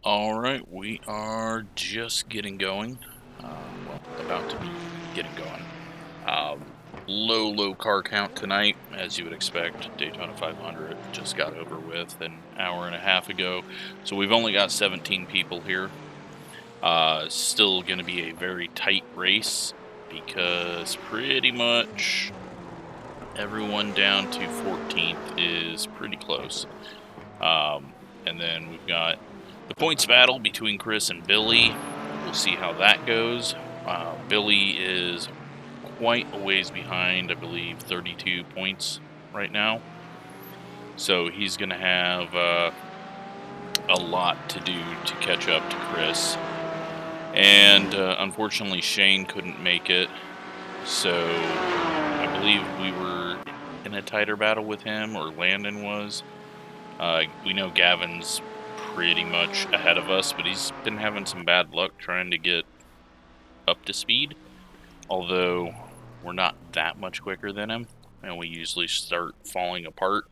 Alright, we are just getting going. Well, about to be getting going. Low car count tonight, as you would expect. Daytona 500 just got over with an hour and a half ago. So we've only got 17 people here. Still going to be a very tight race because pretty much everyone down to 14th is pretty close. And then we've got the points battle between Chris and Billy. We'll see how that goes. Billy is quite a ways behind, I believe 32 points right now. So he's going to have a lot to do to catch up to Chris. And unfortunately Shane couldn't make it. So I believe we were in a tighter battle with him, or Landon was. We know Gavin's pretty much ahead of us, but he's been having some bad luck trying to get up to speed. Although we're not that much quicker than him, and we usually start falling apart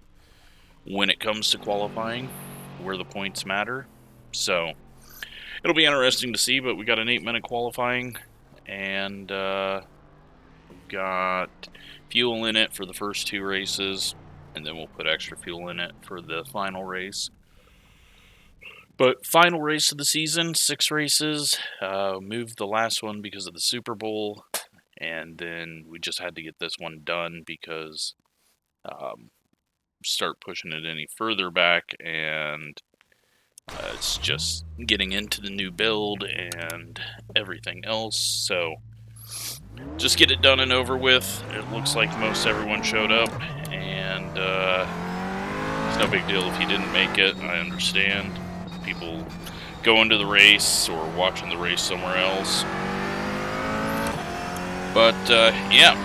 when it comes to qualifying, where the points matter. So it'll be interesting to see, but we got an 8-minute qualifying, and we've got fuel in it for the first 2 races, and then we'll put extra fuel in it for the final race. But final race of the season, 6 races, moved the last one because of the Super Bowl, and then we just had to get this one done because start pushing it any further back, and it's just getting into the new build and everything else, so just get it done and over with. It looks like most everyone showed up, and it's no big deal if you didn't make it. I understand. People going to the race or watching the race somewhere else. But yeah,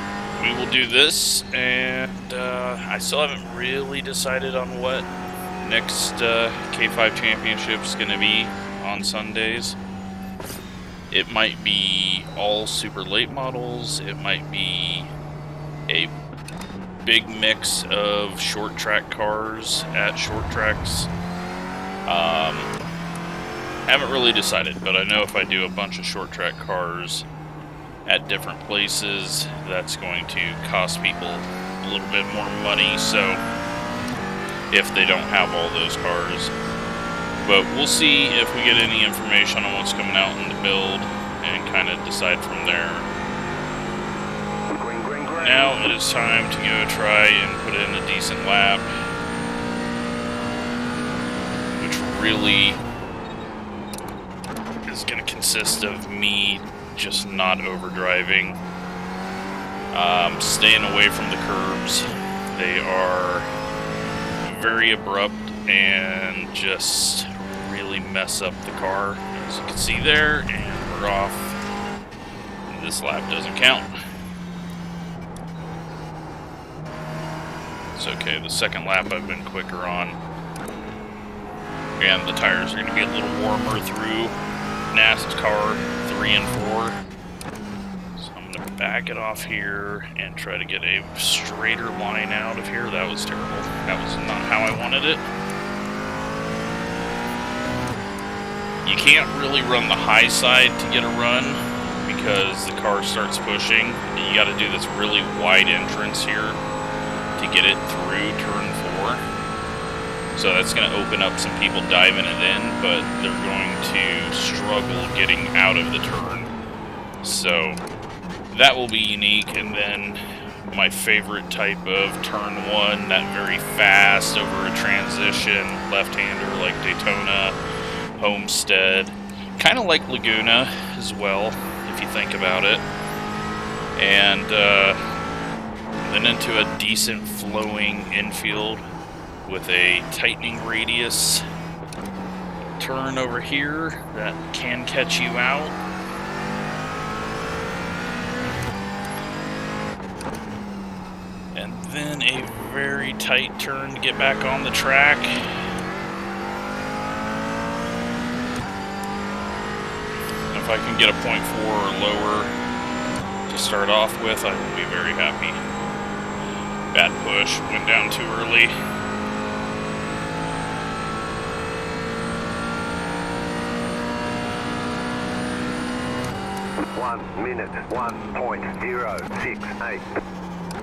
we will do this, and I still haven't really decided on what next K5 Championship is going to be on Sundays. It might be all super late models. It might be a big mix of short track cars at short tracks. Haven't really decided, but I know if I do a bunch of short track cars at different places, that's going to cost people a little bit more money, so if they don't have all those cars. But we'll see if we get any information on what's coming out in the build and kind of decide from there. Now it is time to go try and put in a decent lap, which really is going to consist of me just not overdriving, staying away from the curbs. They are very abrupt and just really mess up the car, as you can see there, and we're off. This lap doesn't count. It's okay, the second lap I've been quicker on, and the tires are going to be a little warmer through NASCAR 3 and 4. So I'm going to back it off here and try to get a straighter line out of here. That was terrible. That was not how I wanted it. You can't really run the high side to get a run because the car starts pushing. You got to do this really wide entrance here to get it through turn 4. So that's going to open up some people diving it in, but they're going to struggle getting out of the turn. So that will be unique. And then my favorite type of turn 1, that very fast over a transition, left-hander like Daytona, Homestead, kind of like Laguna as well, if you think about it. And then into a decent flowing infield with a tightening radius turn over here that can catch you out. And then a very tight turn to get back on the track. And if I can get a 0.4 or lower to start off with, I will be very happy. Bad push, went down too early. 1 minute, 1.068.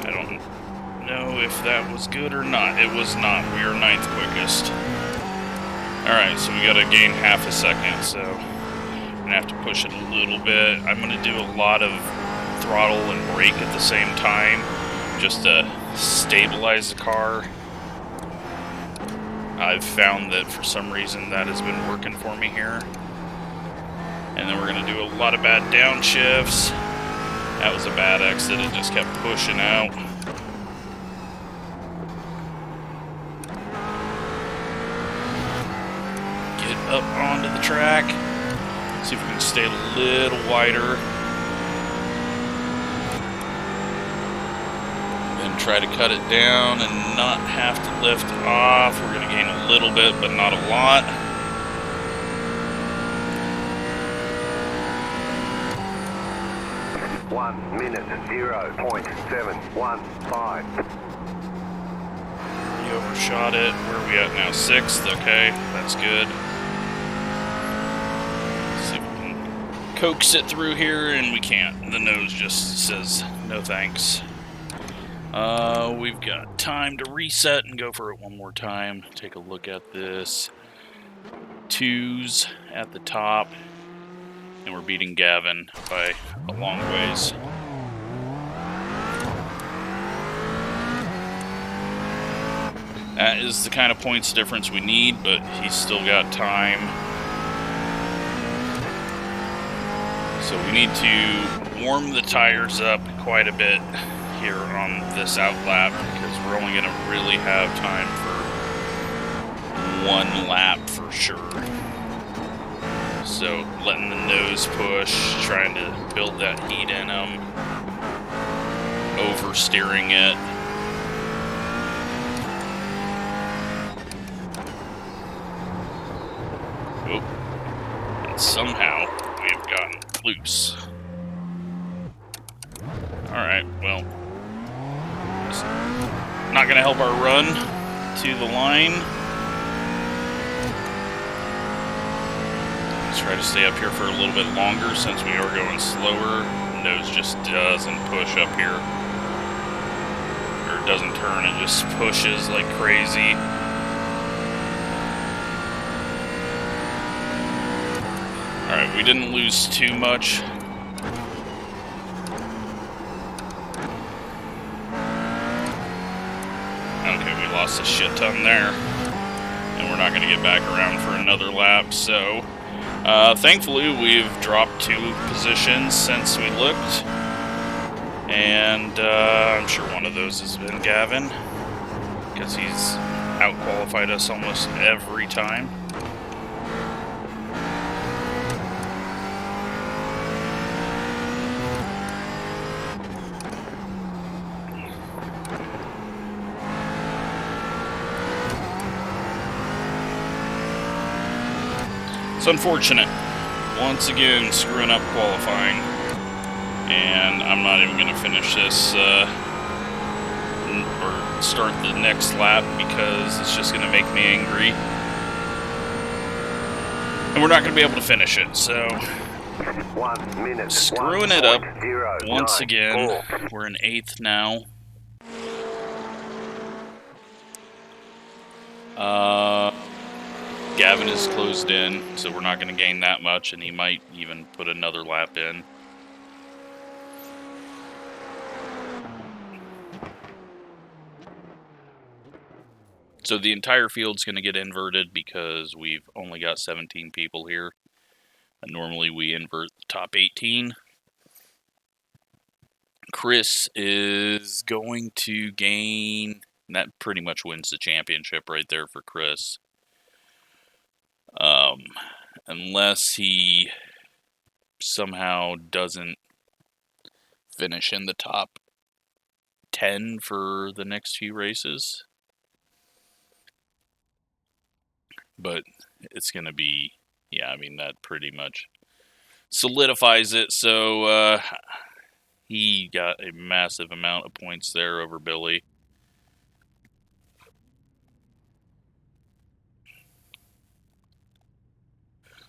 I don't know if that was good or not. It was not. We are 9th quickest. Alright, so we gotta gain half a second, so I'm gonna have to push it a little bit. I'm gonna do a lot of throttle and brake at the same time, just to stabilize the car. I've found that for some reason that has been working for me here. And then we're going to do a lot of bad downshifts. That was a bad exit. It just kept pushing out. Get up onto the track. See if we can stay a little wider. Then try to cut it down and not have to lift off. We're going to gain a little bit, but not a lot. One minute, 0.715. We overshot it. Where are we at now? 6th. Okay, that's good. See if we can coax it through here, and we can't. The nose just says no thanks. We've got time to reset and go for it one more time. Take a look at this. 2s at the top. And we're beating Gavin by a long ways. That is the kind of points difference we need, but he's still got time. So we need to warm the tires up quite a bit here on this out lap, because we're only going to really have time for one lap for sure. So letting the nose push, trying to build that heat in them, oversteering it. Oh, and somehow we have gotten loose. Alright, well, it's not going to help our run to the line. Let's try to stay up here for a little bit longer since we are going slower. The nose just doesn't push up here. Or it doesn't turn, it just pushes like crazy. Alright, we didn't lose too much. Okay, we lost a shit ton there. And we're not going to get back around for another lap, so... thankfully, we've dropped 2 positions since we looked. And I'm sure one of those has been Gavin, because he's out-qualified us almost every time. It's unfortunate. Once again, screwing up qualifying. And I'm not even going to finish this or start the next lap because it's just going to make me angry. And we're not going to be able to finish it, so... 1 minute, screwing it up once again. We're in 8th now. Gavin is closed in, so we're not going to gain that much, and he might even put another lap in. So the entire field's going to get inverted because we've only got 17 people here. And normally we invert the top 18. Chris is going to gain... And that pretty much wins the championship right there for Chris. Unless he somehow doesn't finish in the top 10 for the next few races. But it's going to be, yeah, I mean, that pretty much solidifies it. So he got a massive amount of points there over Billy.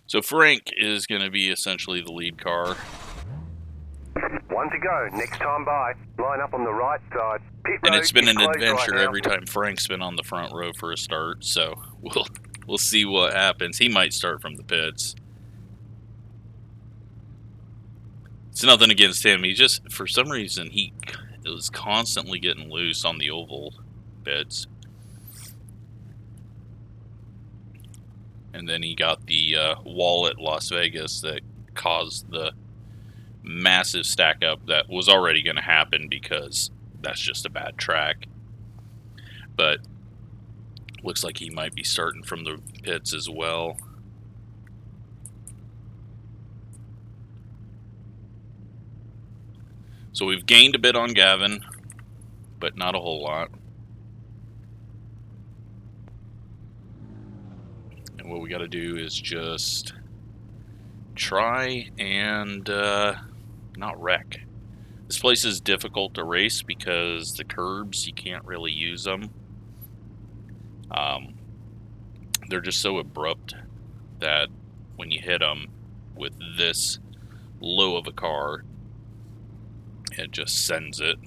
So Frank is going to be essentially the lead car. One to go. Next time by. Line up on the right side. Pit And road it's been is an closed adventure right now. every time Frank's been on the front row for a start, so we'll see what happens. He might start from the pits. It's nothing against him. He just, for some reason, he was constantly getting loose on the oval bits. And then he got the wall at Las Vegas that caused the massive stack up that was already going to happen because that's just a bad track. But looks like he might be starting from the pits as well. So we've gained a bit on Gavin, but not a whole lot. And what we got to do is just try and not wreck. This place is difficult to race because the curbs, you can't really use them. They're just so abrupt that when you hit them with this low of a car, it just sends it.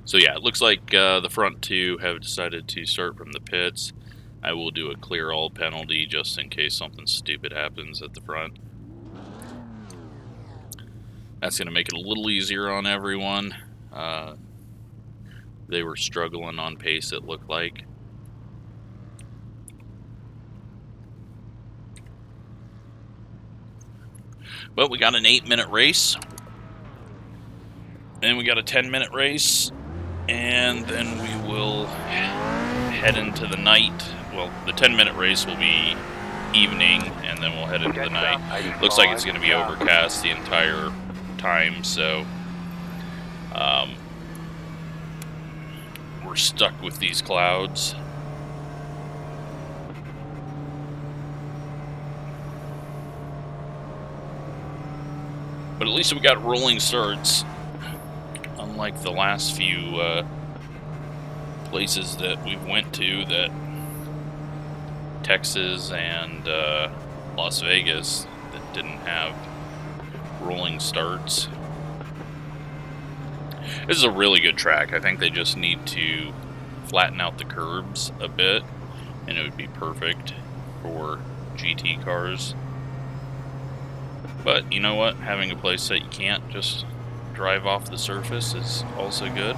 So yeah, it looks like the front two have decided to start from the pits. I will do a clear all penalty just in case something stupid happens at the front. That's going to make it a little easier on everyone. They were struggling on pace, it looked like. But we got an 8-minute race. And we got a 10-minute race. And then we will head into the night. Well, the 10-minute race will be evening, and then we'll head into the night. Looks like it's going to be overcast the entire time, so we're stuck with these clouds. But at least we got rolling starts, unlike the last few places that we went to, that Texas and Las Vegas, that didn't have rolling starts. This is a really good track. I think they just need to flatten out the curbs a bit, and it would be perfect for GT cars. But you know what? Having a place that you can't just drive off the surface is also good.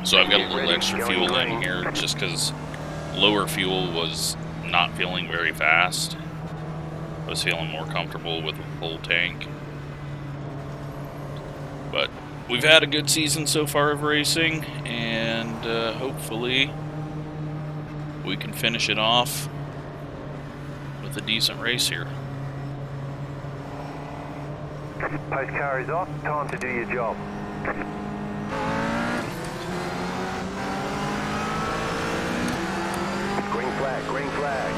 So I've got a little extra fuel in here just because lower fuel was not feeling very fast. I was feeling more comfortable with a full tank. But we've had a good season so far of racing, and hopefully we can finish it off with a decent race here. Post car is off. Time to do your job. Green flag, green flag.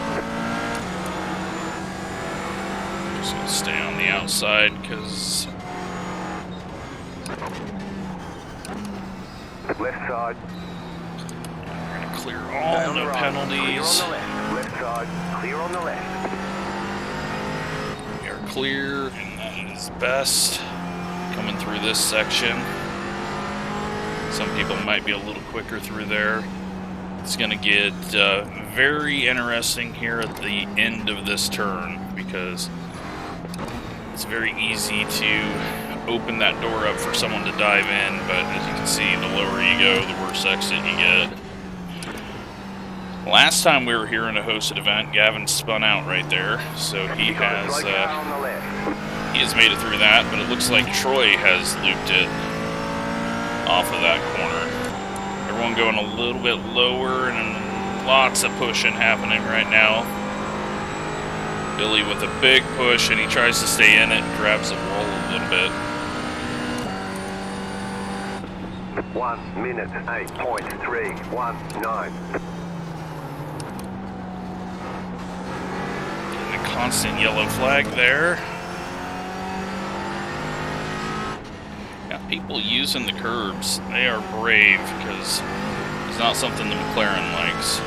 Just gonna stay on the outside because Left side. we're gonna clear all no penalties. Clear on the left. Left side. Clear on the left. We are clear, and that is best. Coming through this section. Some people might be a little quicker through there. It's going to get very interesting here at the end of this turn because it's very easy to open that door up for someone to dive in, but as you can see, the lower you go, the worse exit you get. Last time we were here in a hosted event, Gavin spun out right there, so he has made it through that, but it looks like Troy has looped it off of that corner. Everyone going a little bit lower, and lots of pushing happening right now. Billy with a big push, and he tries to stay in it, grabs the wall a little bit. 1 minute, 8.319. Getting a constant yellow flag there. Yeah, People using the curbs, they are brave, because it's not something the McLaren likes.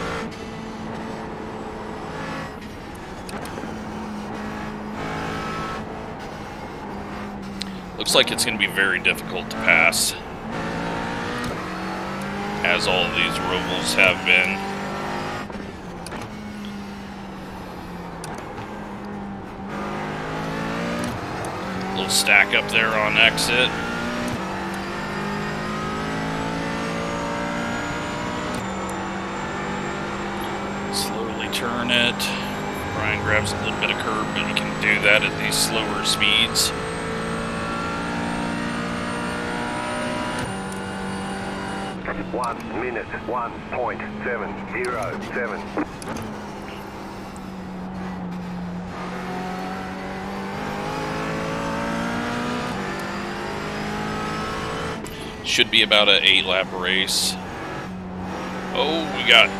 Looks like it's going to be very difficult to pass, as all of these Rovals have been. Little stack up there on exit. Slowly turn it. Brian grabs a little bit of curb, but he can do that at these slower speeds. One minute, 1.707. Should be about an 8-lap race. Oh, we got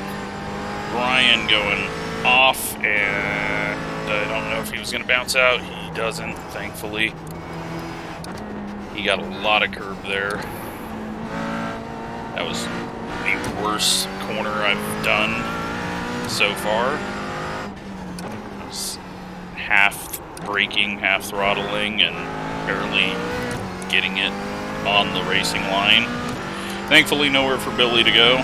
Brian going off, and I don't know if he was going to bounce out. He doesn't, thankfully. He got a lot of curb there. That was the worst corner I've done so far. I was half braking, half throttling, and barely getting it on the racing line. Thankfully, nowhere for Billy to go.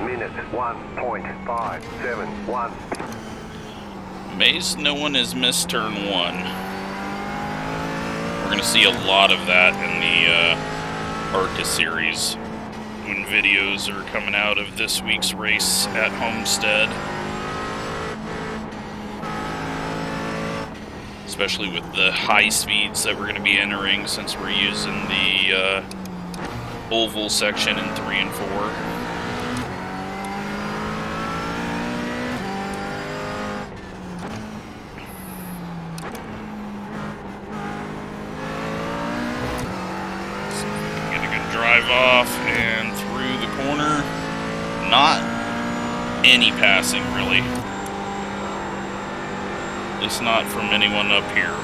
Minute 1.571. Amazed no one has missed turn 1. We're going to see a lot of that in the ARCA series when videos are coming out of this week's race at Homestead. Especially with the high speeds that we're going to be entering, since we're using the oval section in 3 and 4. Drive off and through the corner. Not any passing, really. At least not from anyone up here.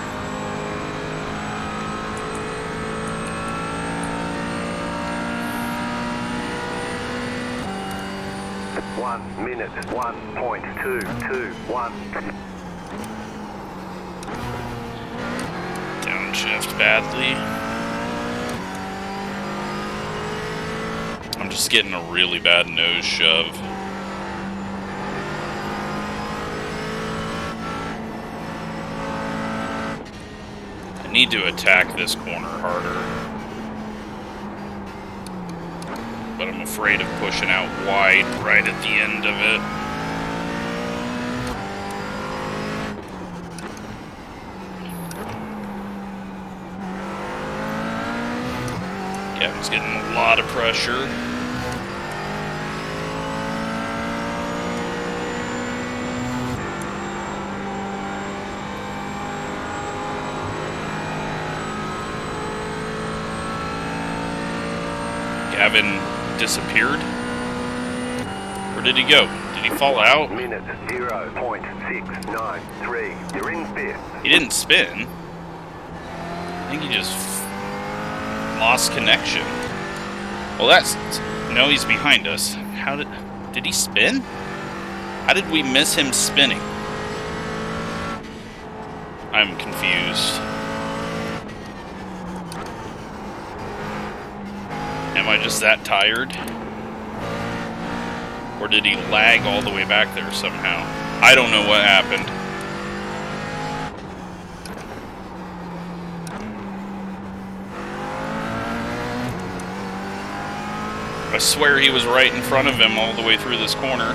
One minute, 1.221. Downshift badly. I'm just getting a really bad nose shove. I need to attack this corner harder. But I'm afraid of pushing out wide right at the end of it. Gavin's getting a lot of pressure. Gavin disappeared? Where did he go? Did he fall out? Minute 0.693. You're in fifth. He didn't spin. I think he just lost connection. Well, that's... No, he's behind us. How did he spin? How did we miss him spinning? I'm confused. Am I just that tired? Or did he lag all the way back there somehow? I don't know what happened. I swear he was right in front of him all the way through this corner.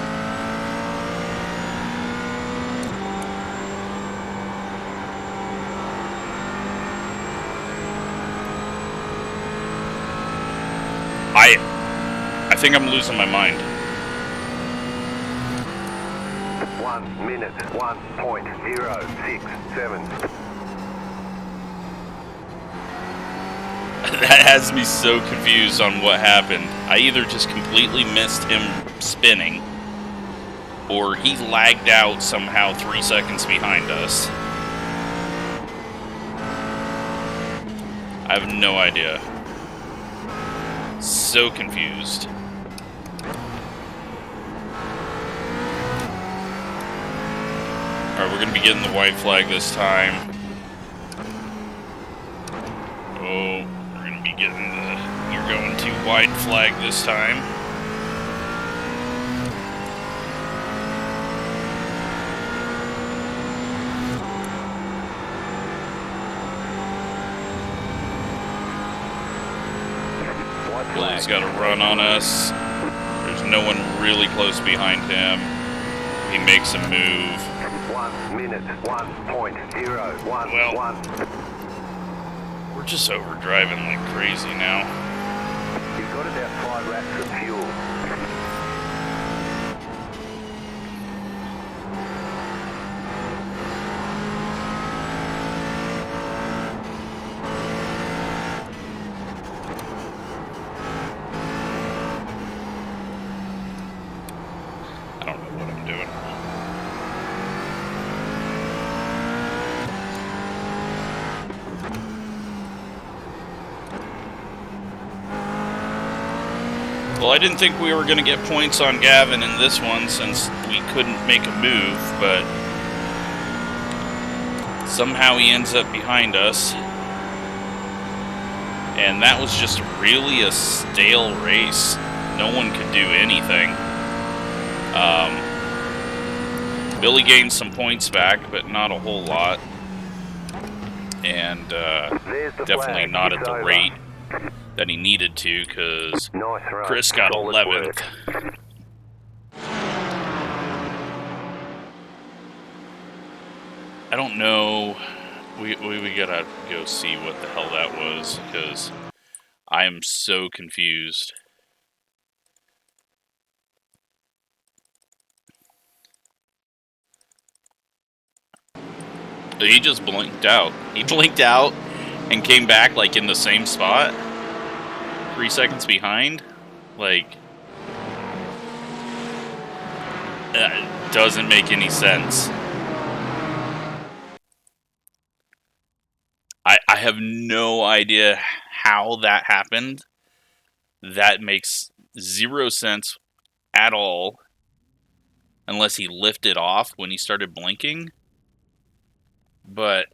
I think I'm losing my mind. 1 minute, 1.067. That has me so confused on what happened. I either just completely missed him spinning, or he lagged out somehow 3 seconds behind us. I have no idea. So confused. Alright, we're going to be getting the white flag this time. Oh, we're going to be getting the... You're going too wide flag this time. Billy's got a run on us. There's no one really close behind him. He makes a move. 1 minute, 1.01. Well, we're just overdriving like crazy now. You've got about 5 laps of fuel. I don't know what I'm doing. Well, I didn't think we were going to get points on Gavin in this one since we couldn't make a move, but somehow he ends up behind us. And that was just really a stale race. No one could do anything. Billy gained some points back, but not a whole lot. And definitely not at the rate that he needed to, because Chris got 11th. I don't know. We gotta go see what the hell that was, because I am so confused. He just blinked out. He blinked out and came back like in the same spot. 3 seconds behind. Like, that doesn't make any sense. I have no idea how that happened. That makes 0 sense at all. Unless he lifted off when he started blinking. But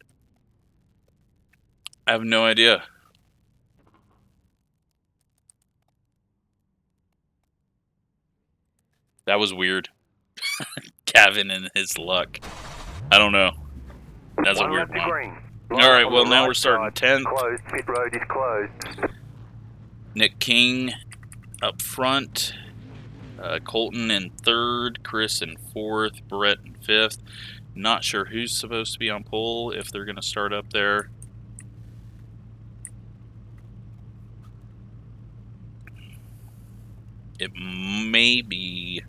I have no idea. That was weird. Gavin and his luck. I don't know. That's a weird one. Alright, well now we're starting 10th. Closed. Pit road is closed. Nick King up front. Colton in 3rd. Chris in 4th. Brett in 5th. Not sure who's supposed to be on pole, if they're going to start up there. It may be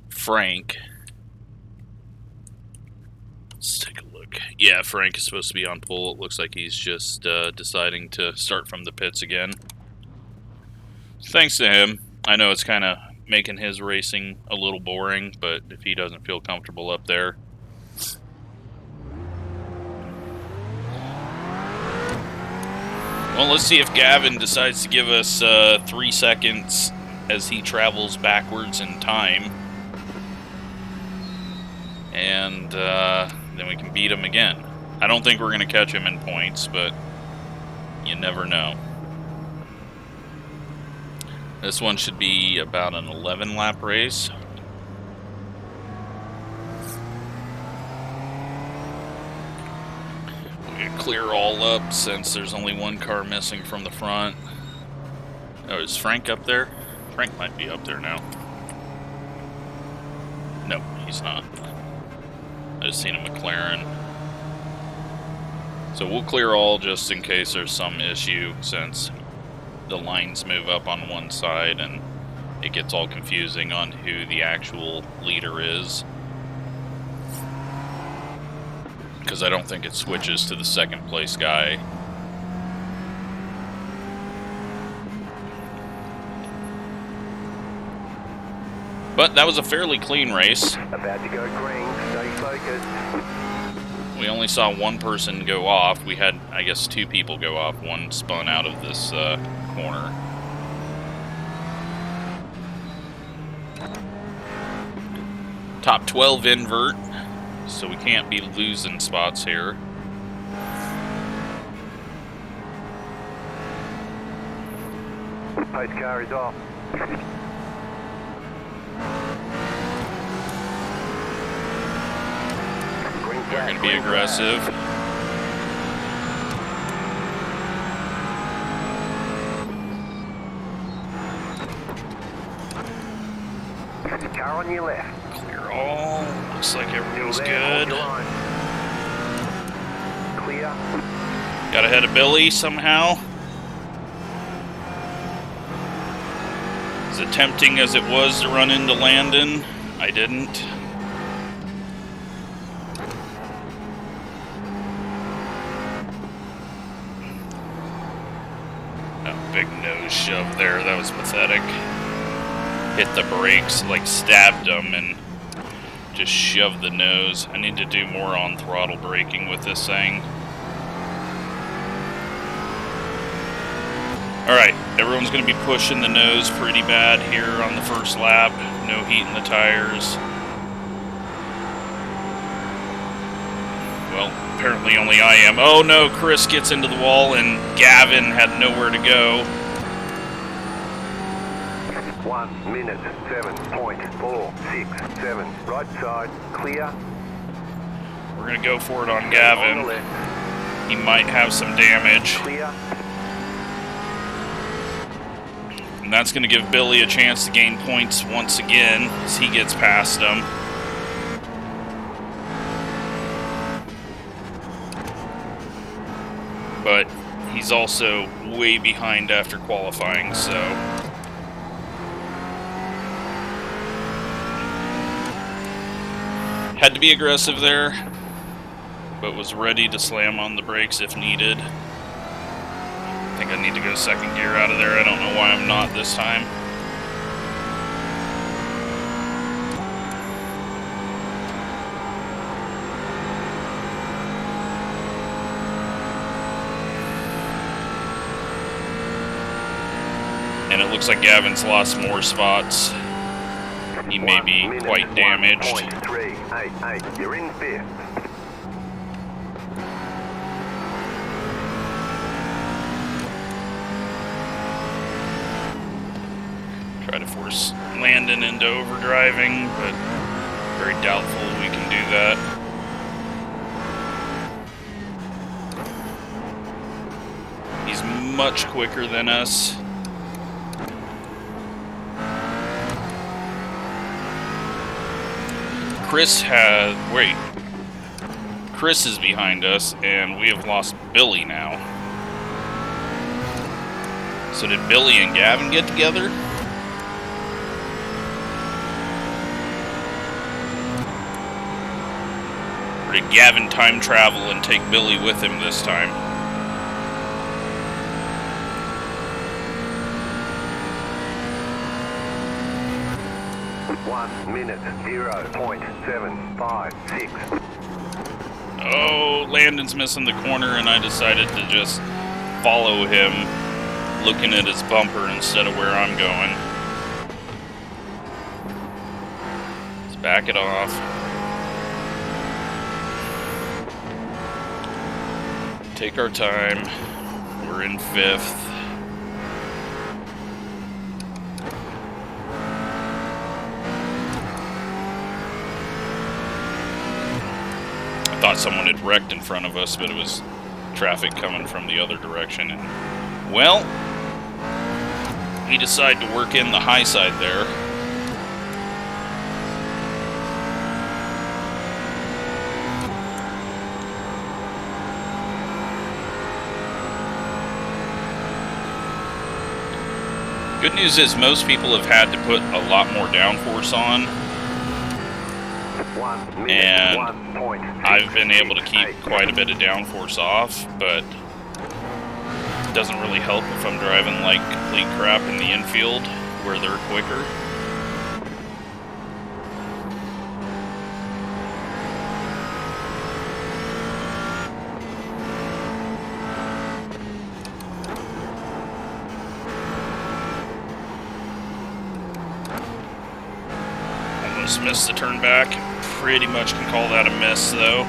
Frank. Let's take a look. Yeah, Frank is supposed to be on pole. It looks like he's just deciding to start from the pits again. Thanks to him. I know it's kind of making his racing a little boring, but if he doesn't feel comfortable up there. Well, let's see if Gavin decides to give us 3 seconds as he travels backwards in time. And then we can beat him again. I don't think we're going to catch him in points, but you never know. This one should be about an 11-lap race. We're going to clear all up since there's only one car missing from the front. Oh, is Frank up there? Frank might be up there now. No, he's not. I just seen a McLaren. So we'll clear all just in case there's some issue, since the lines move up on one side and it gets all confusing on who the actual leader is. Because I don't think it switches to the second place guy that was a fairly clean race. About to go green. Stay focused. We only saw one person go off. We had, I guess, 2 people go off. One spun out of this corner. Top 12 invert, so we can't be losing spots here. Pace car is off. We're going to be aggressive. Car on your left. Clear all. Looks like everything's There, good. hold your line. Clear. Got ahead of Billy somehow. As tempting as it was to run into Landon, I didn't. Oh, big nose shove there. That was pathetic. Hit the brakes, like stabbed them, and just shoved the nose. I need to do more on throttle braking with this thing. Alright, everyone's going to be pushing the nose pretty bad here on the first lap. No heat in the tires. Well, apparently only I am. Oh no, Chris gets into the wall and Gavin had nowhere to go. 1 minute 7.467. Right side, clear. We're going to go for it on On Gavin. the left, He might have some damage. clear. And that's going to give Billy a chance to gain points once again as he gets past him. But he's also way behind after qualifying, so... Had to be aggressive there, but was ready to slam on the brakes if needed. I think I need to go second gear out of there. I don't know why I'm not this time. And it looks like Gavin's lost more spots. He may be quite damaged. 1.388. You're in 5th. Try to force Landon into overdriving, but very doubtful we can do that. He's much quicker than us. Chris is behind us, and we have lost Billy now. So did Billy and Gavin get together? Or did Gavin time travel and take Billy with him this time? 1 minute 0.756. Oh, Landon's missing the corner, and I decided to just follow him, looking at his bumper instead of where I'm going. Let's back it off. Take our time. We're in 5th. I thought someone had wrecked in front of us, but it was traffic coming from the other direction. And, well, we decided to work in the high side there. Good news is most people have had to put a lot more downforce on. And I've been able to keep quite a bit of downforce off, but it doesn't really help if I'm driving like complete crap in the infield where they're quicker. Just missed the turn back. Pretty much can call that a miss, though.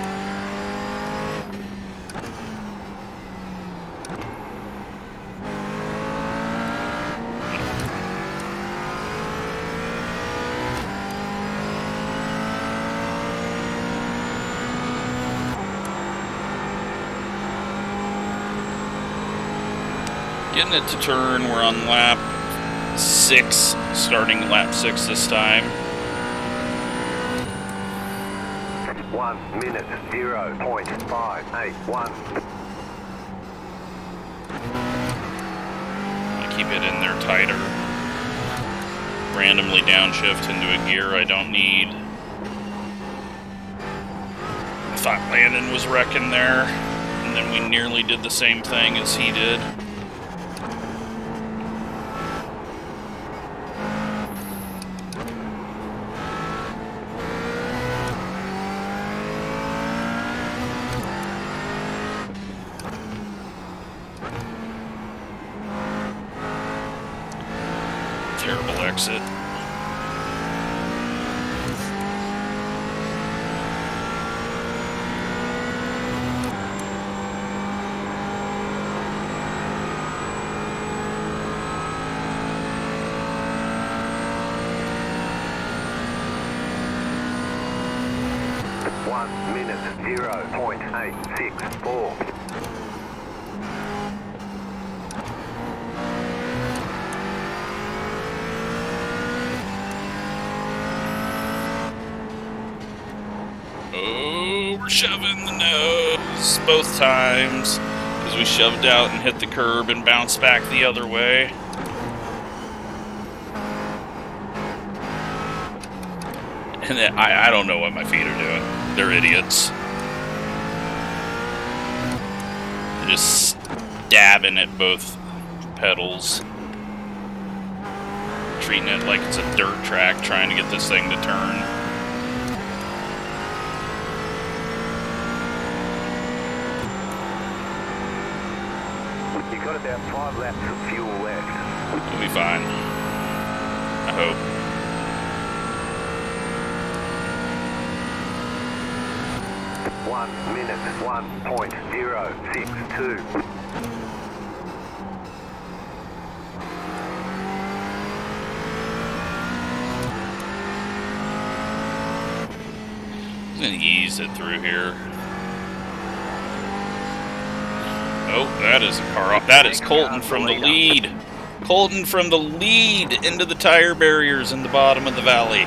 Getting it to turn. We're on lap 6, starting lap 6 this time. 1 minute 0.581. I keep it in there tighter. Randomly downshift into a gear I don't need. I thought Landon was wrecking there, and then we nearly did the same thing as he did. Terrible exit. Minute 0.864. Oh, we're shoving the nose both times because we shoved out and hit the curb and bounced back the other way. And then I don't know what my feet are doing. They're idiots. They're just stabbing at both pedals. Treating it like it's a dirt track, trying to get this thing to turn. You got about 5 laps of fuel left. We'll be fine. I hope. 1 minute 1.062. I'm gonna ease it through here. Oh, that is a car off. That is Colton from the lead. Colton from the lead into the tire barriers in the bottom of the valley.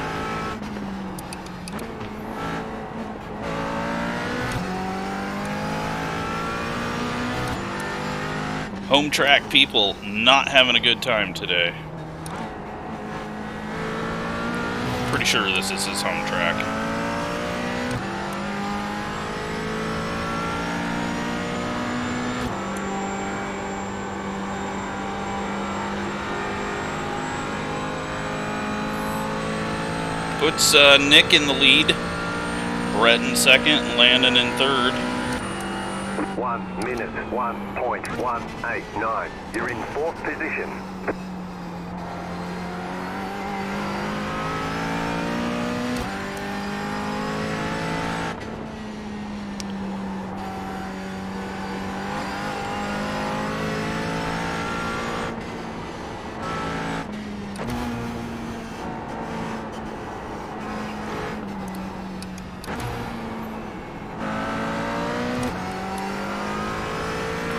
Home track people not having a good time today. Pretty sure this is his home track. Puts Nick in the lead, Brett in second, and Landon in third. 1 minute 1.189. You're in 4th position.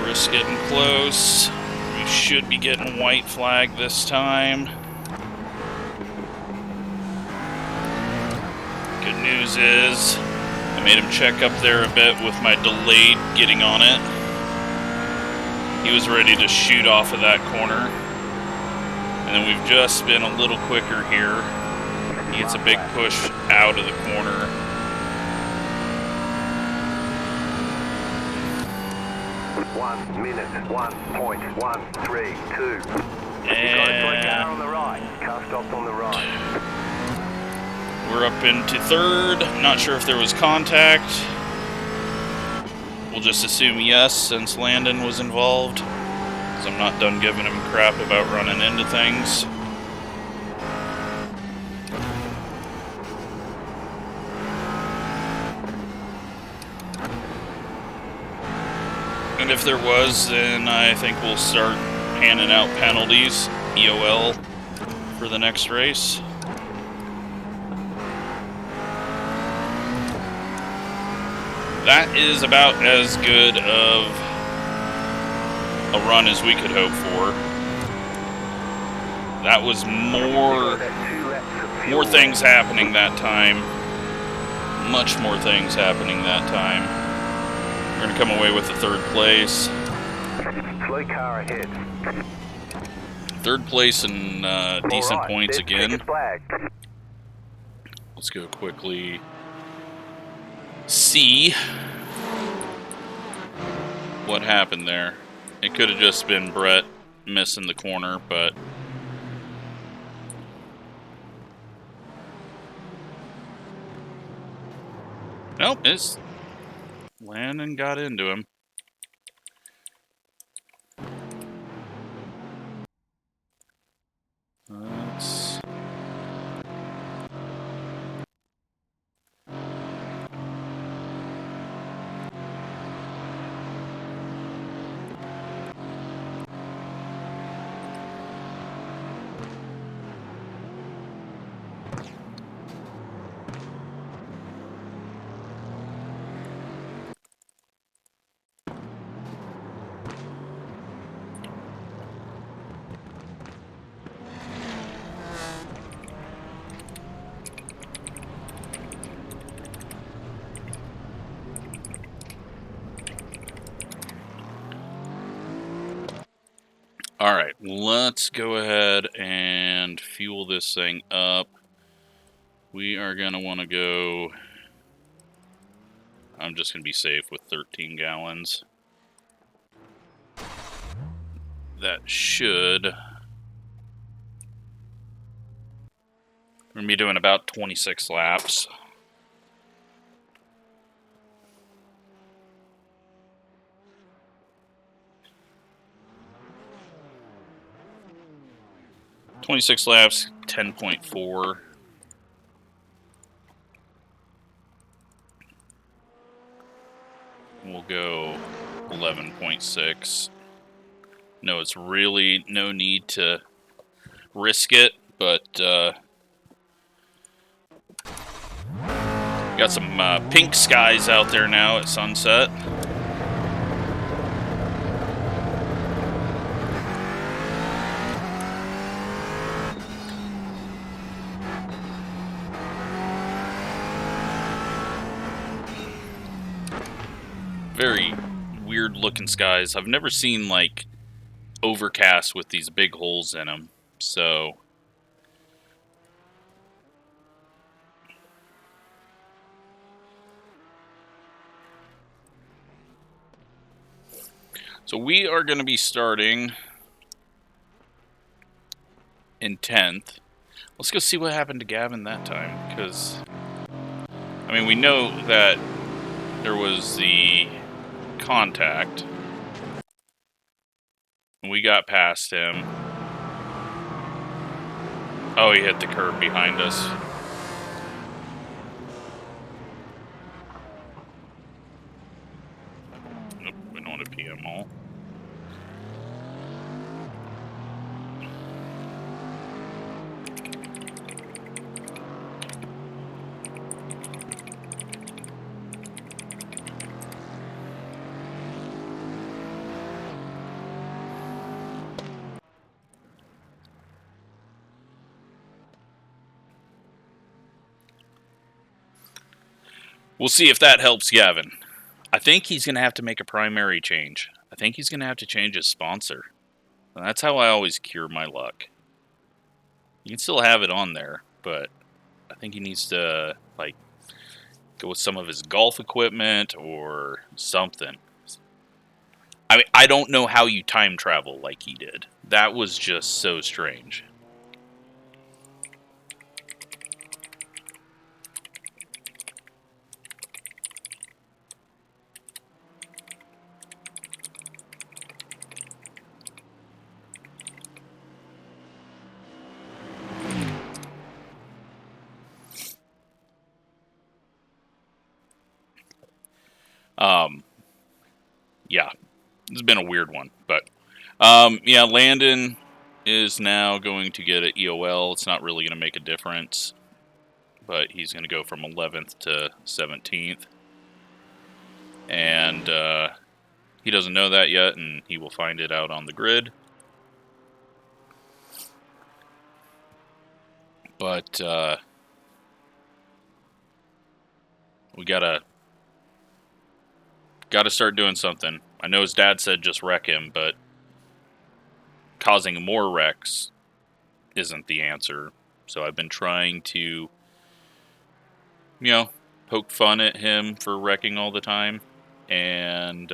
Chris getting close. We should be getting white flag this time. Good news is I made him check up there a bit with my delayed getting on it. He was ready to shoot off of that corner. And then we've just been a little quicker here. He gets a big push out of the corner. Minute 1.132. And car on the right. Car stopped on the right. We're up into third. Not sure if there was contact. We'll just assume yes, since Landon was involved, because I'm not done giving him crap about running into things. And if there was, then I think we'll start handing out penalties, EOL, for the next race. That is about as good of a run as we could hope for. That was more things happening that time. Much more things happening that time. We're going to come away with the third place. Slow car ahead. Third place and decent points again. Flag. Let's go quickly see what happened there. It could have just been Brett missing the corner, but nope, it's Landon got into him. Let's... Alright, let's go ahead and fuel this thing up. We are going to want to go... I'm just going to be safe with 13 gallons. That should... We're going to be doing about 26 laps. .26 laps, 10.4. We'll go 11.6. No, it's really no need to risk it, but got some pink skies out there now at sunset. Very weird looking skies. I've never seen like overcast with these big holes in them. So we are going to be starting in 10th. Let's go see what happened to Gavin that time, because I mean, we know that there was the contact. We got past him. Oh, he hit the curb behind us. Nope, we don't want to PM all. We'll see if that helps Gavin. I think he's going to have to make a primary change. I think he's going to have to change his sponsor. And that's how I always cure my luck. You can still have it on there, but I think he needs to, like, go with some of his golf equipment or something. I mean, I don't know how you time travel like he did. That was just so strange. Yeah. It's been a weird one, but yeah, Landon is now going to get an EOL. It's not really going to make a difference, but he's going to go from 11th to 17th, and he doesn't know that yet, and he will find it out on the grid. But we gotta start doing something. I know his dad said just wreck him, but causing more wrecks isn't the answer. So I've been trying to, you know, poke fun at him for wrecking all the time, and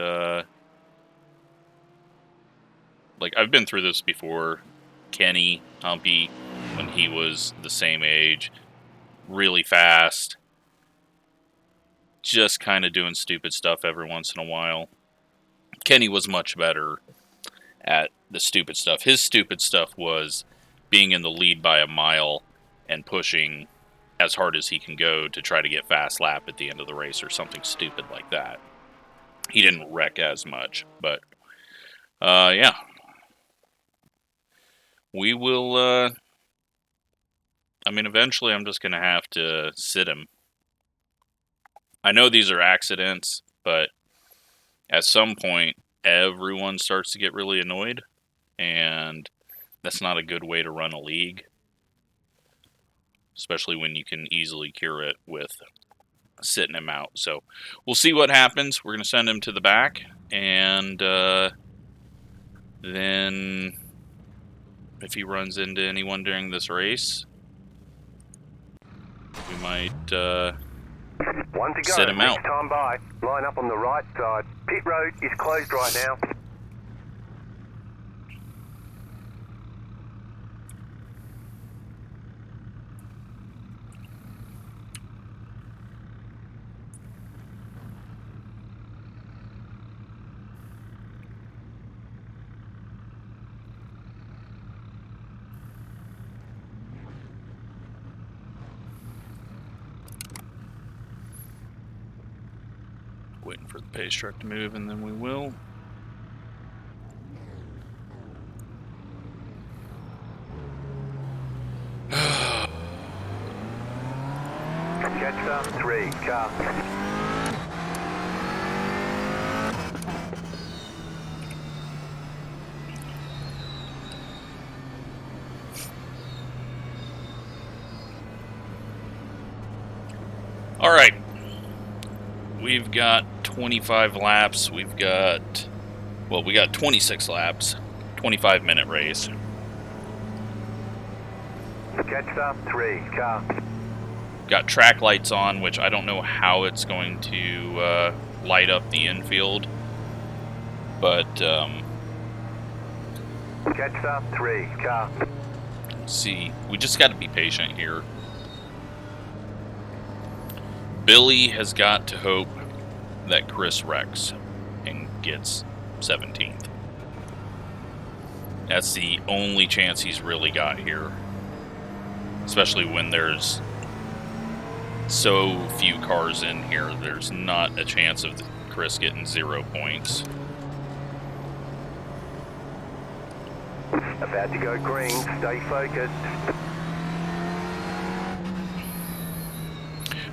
like, I've been through this before. Kenny, Humpy, when he was the same age, really fast, just kind of doing stupid stuff every once in a while. Kenny was much better at the stupid stuff. His stupid stuff was being in the lead by a mile and pushing as hard as he can go to try to get fast lap at the end of the race or something stupid like that. He didn't wreck as much, but yeah. We will, I mean, eventually I'm just going to have to sit him. I know these are accidents, but at some point, everyone starts to get really annoyed, and that's not a good way to run a league, especially when you can easily cure it with sitting him out. So we'll see what happens. We're going to send him to the back, and then if he runs into anyone during this race, we might One to go. sit him out. Next time by. Line up on the right side. Pit road is closed right now. Waiting for the pace truck to move, and then we will. Jetstar 3, car. All right. We've got 25 laps. We've got, well, we got 26 laps. 25-minute race. Jetstar 3, car. Got track lights on, which I don't know how it's going to light up the infield. But, Jetstar 3, car. let's see. We just got to be patient here. Billy has got to hope that Chris wrecks and gets 17th. That's the only chance he's really got here. Especially when there's so few cars in here. There's not a chance of Chris getting 0 points. About to go green. Stay focused.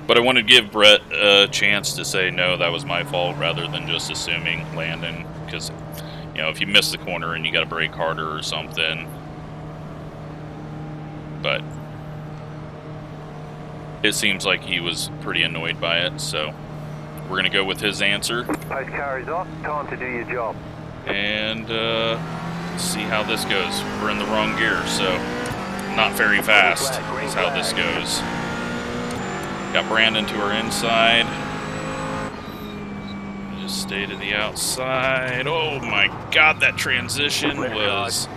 But I want to give Brett a chance to say, no, that was my fault, rather than just assuming Landon. Because, you know, if you miss the corner and you got to brake harder or something. But it seems like he was pretty annoyed by it, so we're going to go with his answer. Post car is off. Time to do your job. And see how this goes. We're in the wrong gear, so not very fast is how this goes. Got Brandon to our inside. Just stay to the outside. Oh my god, that transition was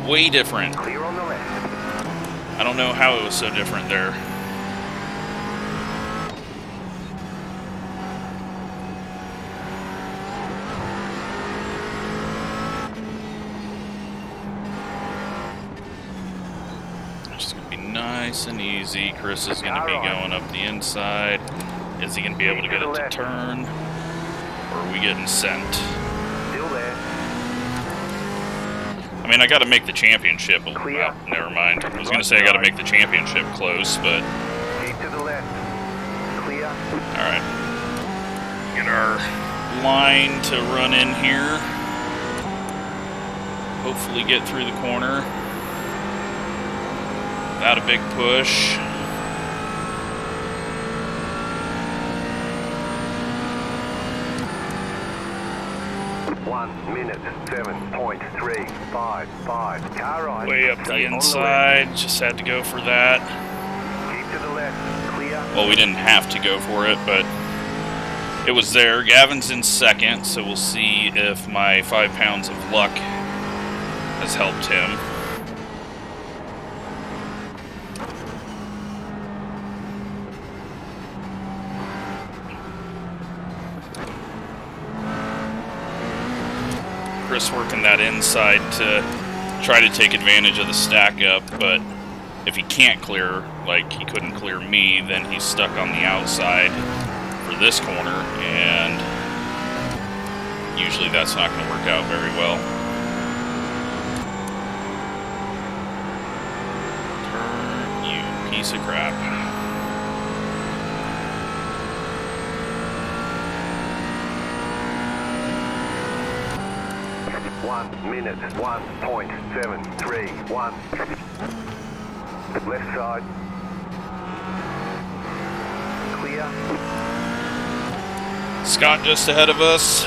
way different. Clear on the left. I don't know how it was so different there. Nice and easy. Chris is going to be going up the inside. Is he going to be able to get it to turn? Or are we getting sent? Still mean, I got to make the championship. Oh, never mind. I was going to say I got to make the championship close, but... Keep to the left. Clear. Alright. Get our line to run in here. Hopefully get through the corner. Without a big push. Minute 7.355. Car right. Way up the inside. Just had to go for that. Keep to the left. Clear. Well, we didn't have to go for it, but it was there. Gavin's in second, so we'll see if my 5 pounds of luck has helped him. Chris working that inside to try to take advantage of the stack up, but if he can't clear, like he couldn't clear me, then he's stuck on the outside for this corner, and usually that's not going to work out very well. Turn, you piece of crap. Minute 1.731. Left side. Clear. Scott just ahead of us.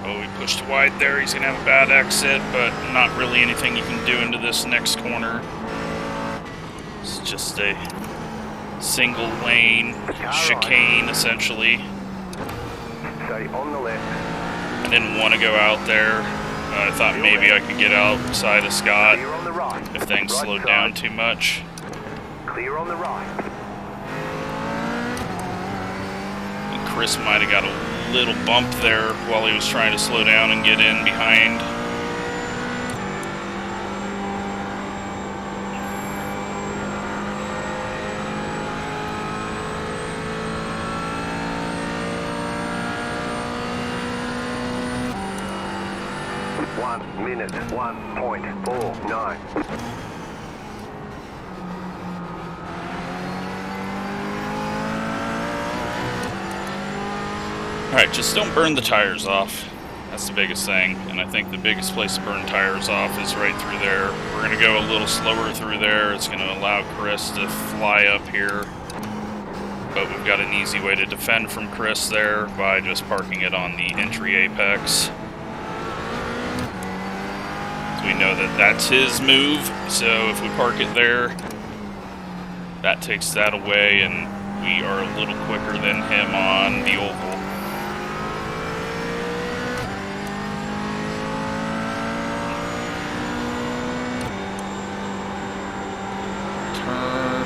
Oh, we pushed wide there. He's going to have a bad exit, but not really anything you can do into this next corner. It's just a single lane chicane, essentially. Stay on the left. I didn't want to go out there. I thought maybe I could get outside of Scott if things slowed down too much. Clear on the right. And Chris might have got a little bump there while he was trying to slow down and get in behind. Minute 1.49. Alright, just don't burn the tires off. That's the biggest thing. And I think the biggest place to burn tires off is right through there. We're going to go a little slower through there. It's going to allow Chris to fly up here. But we've got an easy way to defend from Chris there by just parking it on the entry apex. We know that that's his move, so if we park it there, that takes that away, and we are a little quicker than him on the oval. Turn.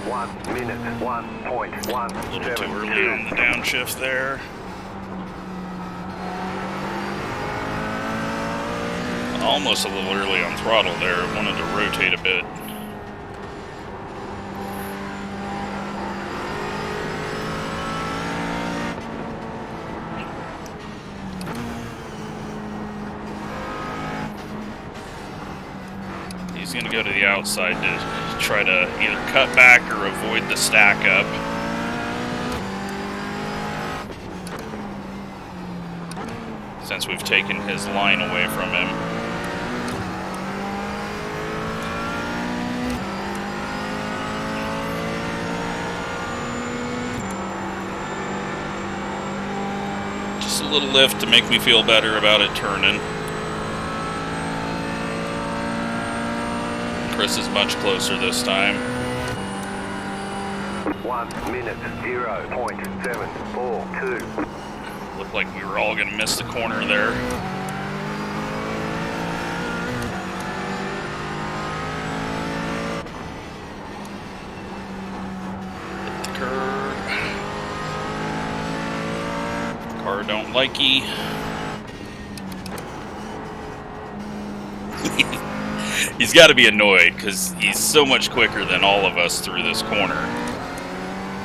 1 minute 1.1. A little too early on the downshift there. Almost a little early on throttle there. I wanted to rotate a bit. He's going to go to the outside to try to either cut back or avoid the stack up. Since we've taken his line away from him. Just a little lift to make me feel better about it turning. Chris is much closer this time. 1 minute 0.742. Looked like we were all going to miss the corner there. Hit the curb. Car don't likey. He's got to be annoyed because he's so much quicker than all of us through this corner.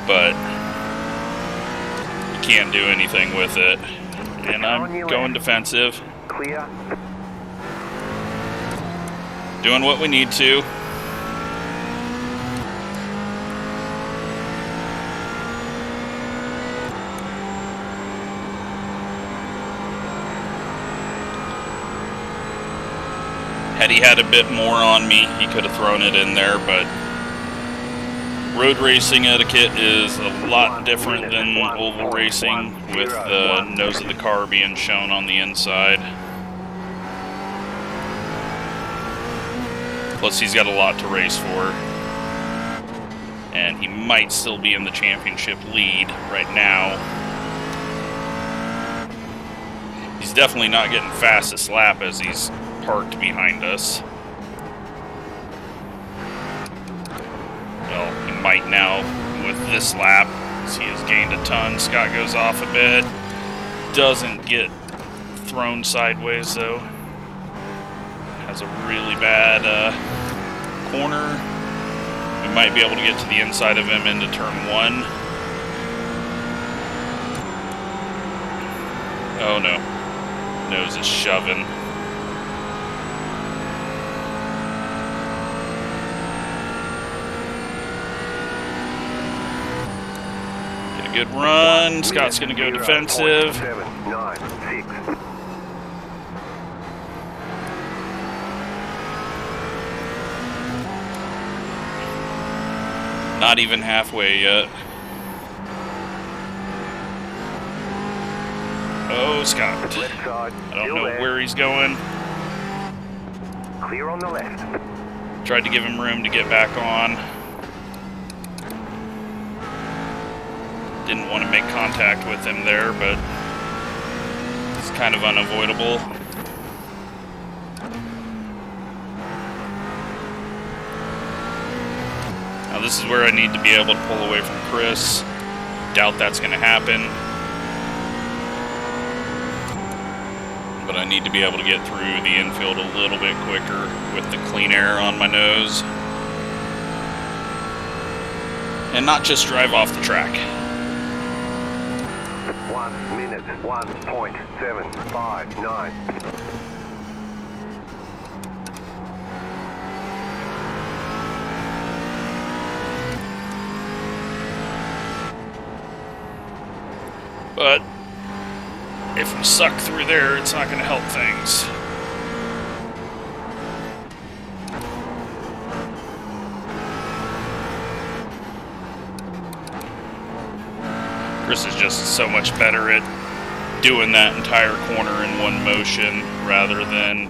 But you can't do anything with it. And I'm going defensive. Clear. Doing what we need to. Had he had a bit more on me, he could have thrown it in there, but road racing etiquette is a lot different than oval racing with the nose of the car being shown on the inside. Plus, he's got a lot to race for. And he might still be in the championship lead right now. He's definitely not getting fastest lap as he's parked behind us. Well, he might now with this lap. He has gained a ton. Scott goes off a bit. Doesn't get thrown sideways though. Has a really bad corner. We might be able to get to the inside of him into turn 1. Oh no. Nose is shoving. Get a good run. Scott's going to go defensive. 796. Not even halfway yet. Oh, Scott. Left side. I don't know where he's going. Clear on the left. Tried to give him room to get back on. Didn't want to make contact with him there, but it's kind of unavoidable. Now this is where I need to be able to pull away from Chris. Doubt that's going to happen. But I need to be able to get through the infield a little bit quicker with the clean air on my nose. And not just drive off the track. 1 minute, 1.759. But if we suck through there, it's not going to help things. Chris is just so much better at doing that entire corner in one motion rather than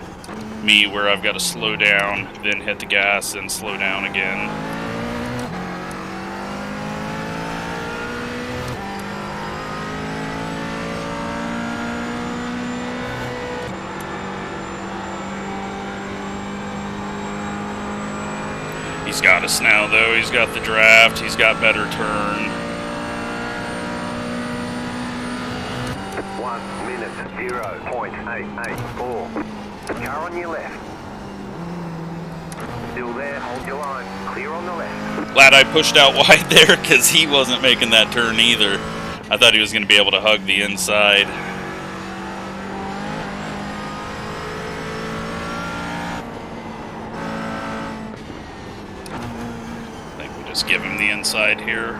me where I've got to slow down, then hit the gas, then slow down again. He's got us now, though. He's got the draft. He's got better turn. 1 minute, 0.884. Car on your left. Still there, hold your line. Clear on the left. Glad I pushed out wide there because he wasn't making that turn either. I thought he was going to be able to hug the inside. Just give him the inside here.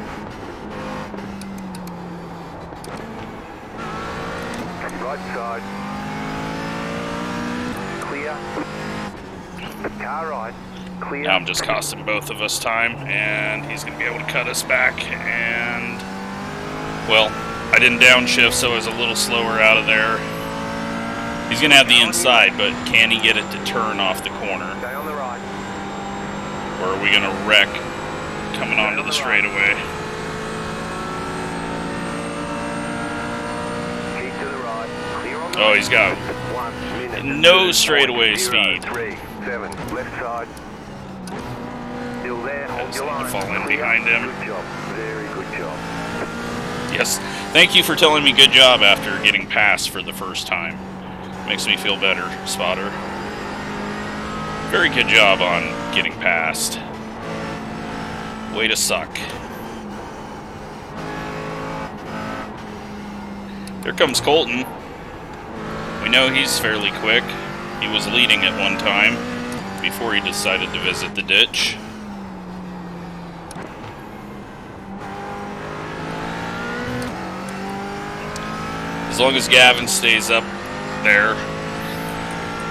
Right side. Clear. Car right. Clear. Now I'm just costing both of us time, and he's going to be able to cut us back. And, well, I didn't downshift, so I was a little slower out of there. He's going to have the inside, but can he get it to turn off the corner? Stay on the right. Or are we going to wreck coming onto the straightaway? Keep to the right. Clear on the Oh, he's got 1 minute. no straightaway speed. 0.037. Left side. Still there. Hold Just your need to line. fall in Clear. behind him. Good job. Very good job. Yes, thank you for telling me good job after getting passed for the first time. Makes me feel better, spotter. Very good job on getting past. Way to suck. Here comes Colton. We know he's fairly quick. He was leading at one time before he decided to visit the ditch. As long as Gavin stays up there,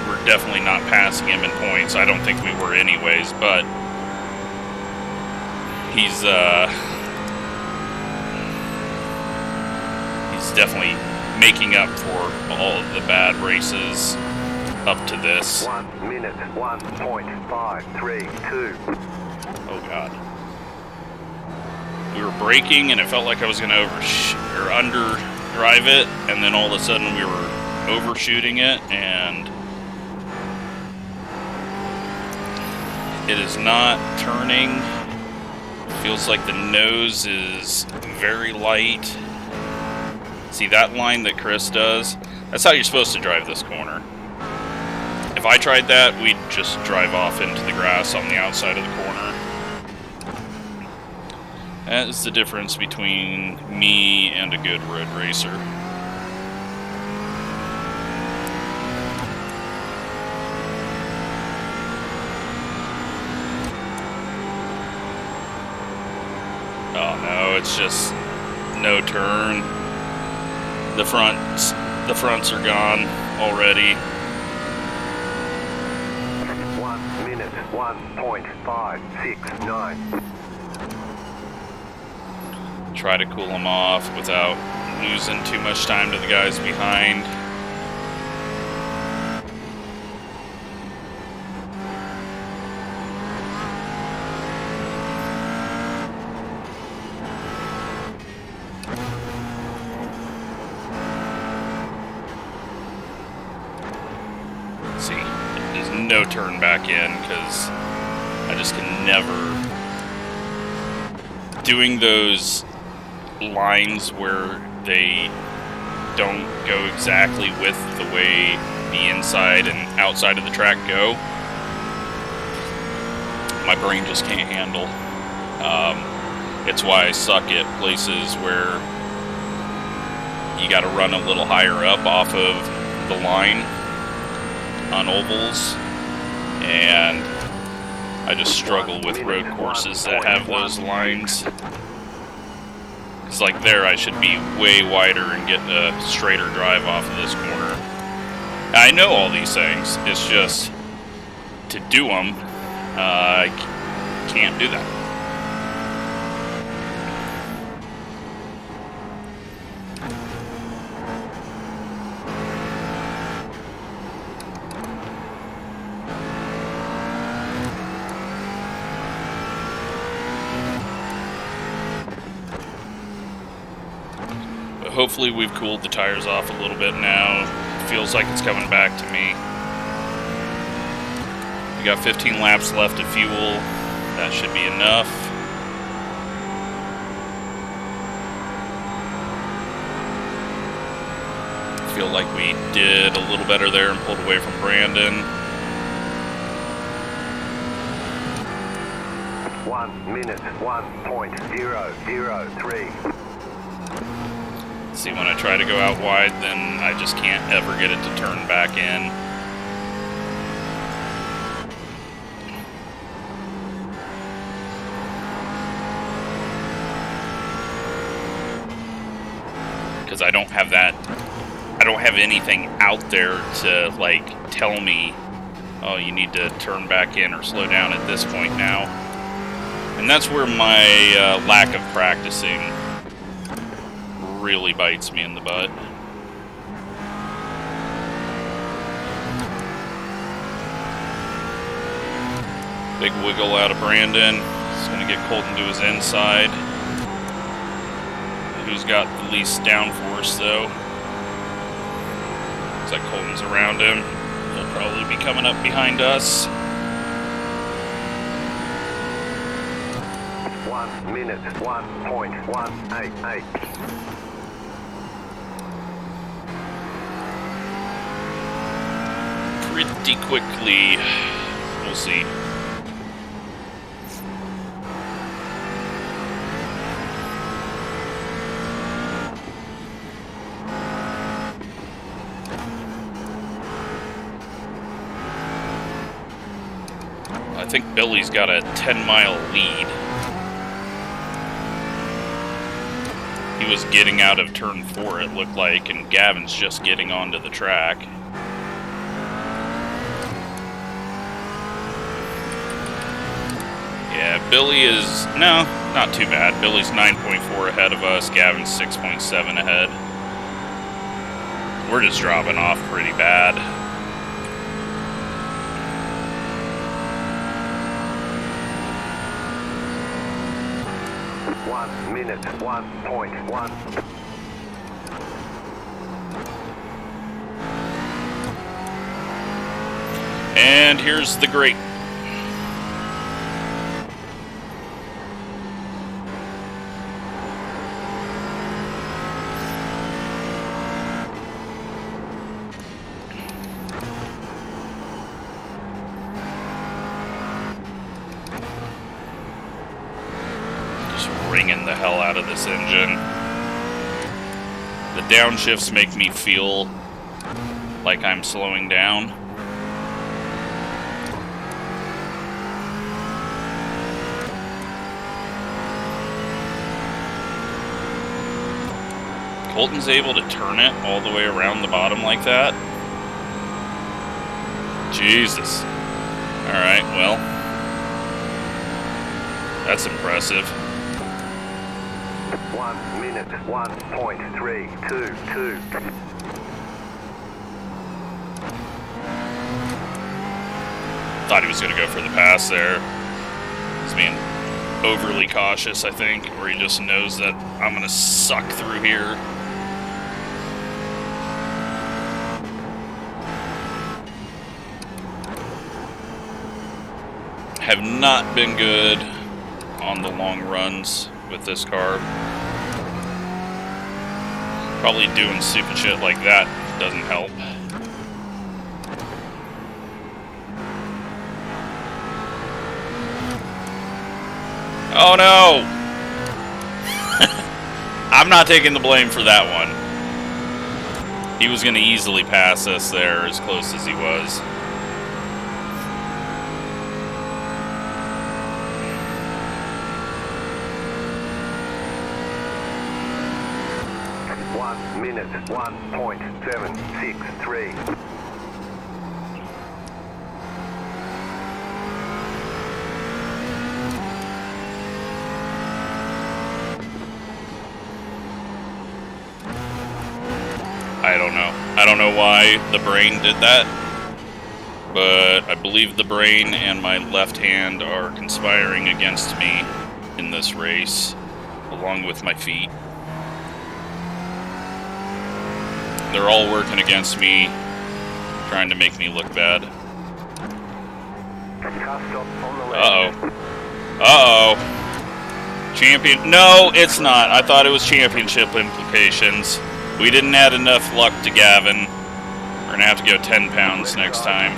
we're definitely not passing him in points. I don't think we were anyways, but he's definitely making up for all of the bad races up to this. 1 minute, 1.532. Oh god. We were braking and it felt like I was going to underdrive it, and then all of a sudden we were overshooting it, and it is not turning. Feels like the nose is very light. See that line that Chris does? That's how you're supposed to drive this corner. If I tried that, we'd just drive off into the grass on the outside of the corner. That is the difference between me and a good road racer. Oh no, it's just no turn. The fronts are gone already. 1 minute, 1.569. Try to cool them off without losing too much time to the guys behind. See, there's no turn back in because I just can never. Doing those lines where they don't go exactly with the way the inside and outside of the track go, my brain just can't handle. It's why I suck at places where you got to run a little higher up off of the line on ovals, and I just struggle with road courses that have those lines. It's like there I should be way wider and get a straighter drive off of this corner. I know all these things, it's just to do them, I can't do that. Hopefully we've cooled the tires off a little bit now. Feels like it's coming back to me. We got 15 laps left of fuel. That should be enough. Feel like we did a little better there and pulled away from Brandon. 1 minute, 1.003. See, when I try to go out wide, then I just can't ever get it to turn back in. Because I don't have that, I don't have anything out there to, like, tell me, oh, you need to turn back in or slow down at this point now. And that's where my lack of practicing really bites me in the butt. Big wiggle out of Brandon. He's going to get Colton to his inside. Who's got the least downforce though? Looks like Colton's around him. He'll probably be coming up behind us. 1 minute, 1.188. Pretty quickly We'll see. I think Billy's got a 10-mile lead. He was getting out of turn 4, it looked like, and Gavin's just getting onto the track. Yeah, Billy is, no, not too bad. Billy's 9.4 ahead of us, Gavin's 6.7 ahead. We're just dropping off pretty bad. One minute, 1.1. And here's the grate. Ringing the hell out of this engine. The downshifts make me feel like I'm slowing down. Colton's able to turn it all the way around the bottom like that. Jesus. Alright, well, that's impressive. 1 minute, 1.322. Thought he was going to go for the pass there. He's being overly cautious, I think, or he just knows that I'm going to suck through here. Have not been good on the long runs with this car. Probably doing stupid shit like that doesn't help. Oh no! I'm not taking the blame for that one. He was going to easily pass us there as close as he was. Minute 1.763. I don't know. I don't know why the brain did that, but I believe the brain and my left hand are conspiring against me in this race, along with my feet. They're all working against me, trying to make me look bad. Uh-oh. Uh-oh. Champion... No, it's not. I thought it was championship implications. We didn't add enough luck to Gavin. We're gonna have to go 10 pounds next time.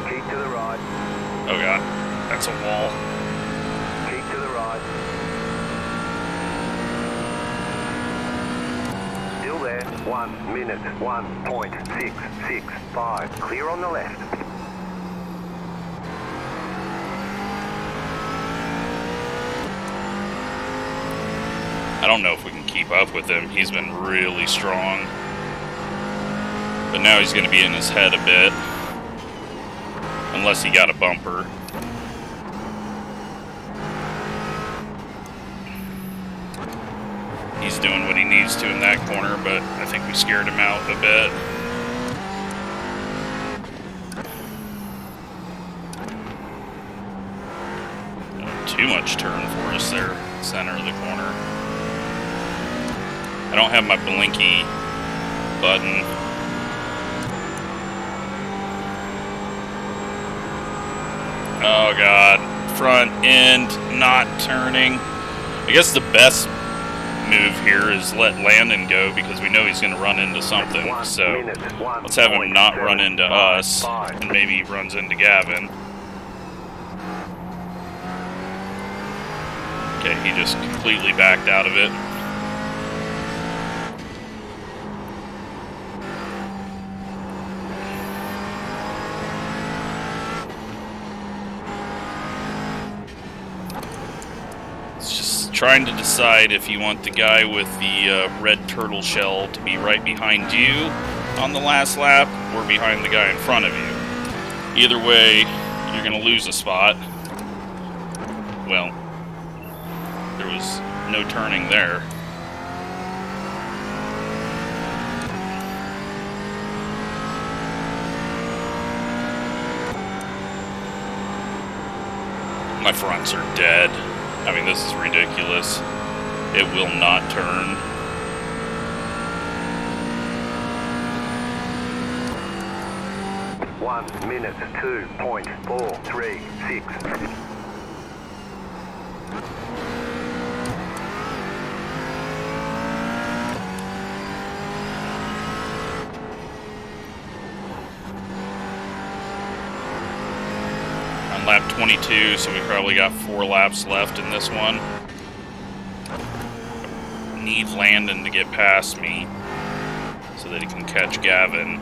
Keep to the right. Oh god, that's a wall. Keep to the right. Still there. 1 minute, 1.665. Clear on the left. I don't know if we can keep up with him. He's been really strong. But now he's going to be in his head a bit. Unless he got a bumper. He's doing what he needs to in that corner, but I think we scared him out a bit. Too much turn for us there, center of the corner. I don't have my blinky button. Oh god, front end not turning. I guess the best move here is let Landon go because we know he's going to run into something. So let's have him not run into us, and maybe he runs into Gavin. Okay, he just completely backed out of it. It's just trying to decide if you want the guy with the red turtle shell to be right behind you on the last lap or behind the guy in front of you. Either way, you're going to lose a spot. Well, there was no turning there. My fronts are dead. I mean, this is ridiculous. It will not turn. One minute 2.436. Lap 22, so we probably got 4 laps left in this one. Need Landon to get past me so that he can catch Gavin.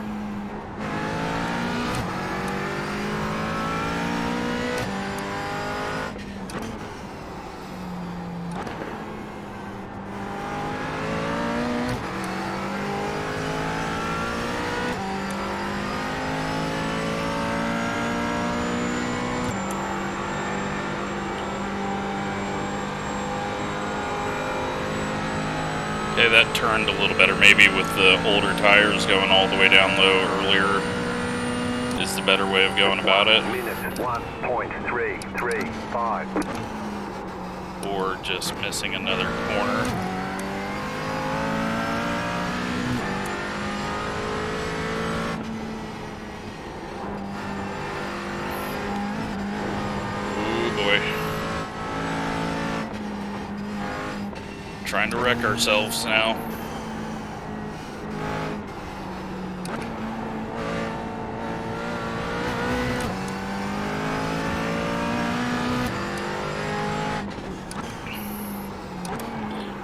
Okay, that turned a little better. Maybe with the older tires going all the way down low earlier is the better way of going about it. 1 minute 1.335. Or just missing another corner. Ooh, boy. Trying to wreck ourselves now.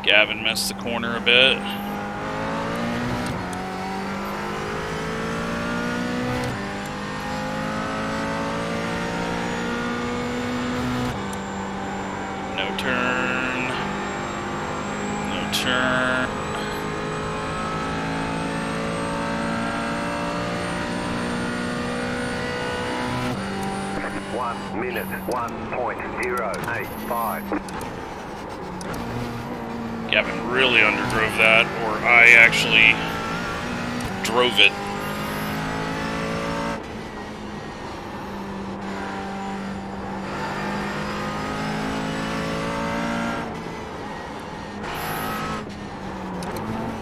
Gavin missed the corner a bit. No turn. No turn. One minute 1.085. Gavin really underdrove that, or I actually drove it.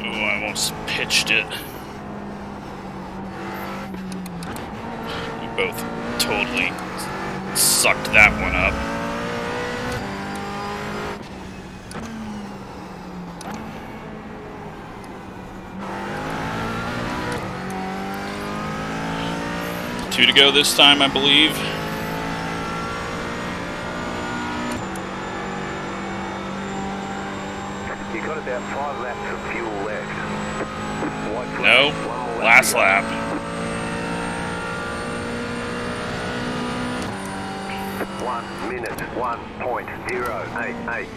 Ooh, I almost pitched it. We both totally sucked that one up. Two to go this time, I believe. You got about 5 laps of fuel left. No, last lap. 1 minute 1.088.